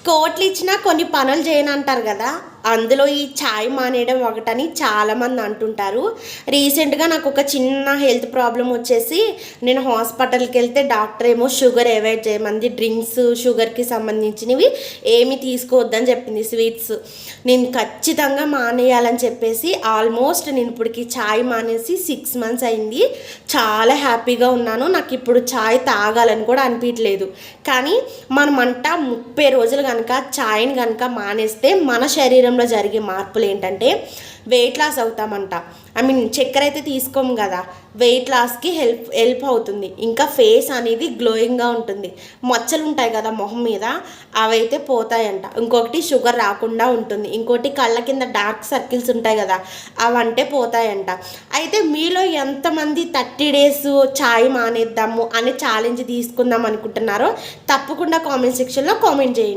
కోట్లు ఇచ్చినా కొన్ని పనులు చేయనంటారు కదా, అందులో ఈ ఛాయ్ మానేయడం ఒకటని చాలామంది అంటుంటారు. రీసెంట్గా నాకు ఒక చిన్న హెల్త్ ప్రాబ్లం వచ్చేసి నేను హాస్పిటల్కి వెళ్తే డాక్టర్ ఏమో షుగర్ అవాయిడ్ చేయమంది, డ్రింక్స్ షుగర్కి సంబంధించినవి ఏమి తీసుకోవద్దని చెప్పింది, స్వీట్స్. నేను ఖచ్చితంగా మానేయాలని చెప్పేసి ఆల్మోస్ట్ నేను ఇప్పటికి ఛాయ్ మానేసి 6 months అయింది. చాలా హ్యాపీగా ఉన్నాను. నాకు ఇప్పుడు ఛాయ్ తాగాలని కూడా అనిపించలేదు. కానీ మనమంట 30 రోజులు కనుక ఛాయ్ని కనుక మానేస్తే మన శరీరంలో జరిగే మార్పులు ఏంటంటే వెయిట్ లాస్ అవుతామంట. చక్కెర అయితే తీసుకోము కదా, వెయిట్ లాస్కి హెల్ప్ అవుతుంది. ఇంకా ఫేస్ అనేది గ్లోయింగ్గా ఉంటుంది. మచ్చలు ఉంటాయి కదా మొహం మీద, అవైతే పోతాయంట. ఇంకొకటి షుగర్ రాకుండా ఉంటుంది. ఇంకోటి కళ్ళ కింద డార్క్ సర్కిల్స్ ఉంటాయి కదా, అవంటే పోతాయంట. అయితే మీలో ఎంతమంది 30 days ఛాయ్ మానేద్దాము అనే ఛాలెంజ్ తీసుకుందాం అనుకుంటున్నారో తప్పకుండా కామెంట్ సెక్షన్లో కామెంట్ చేయండి.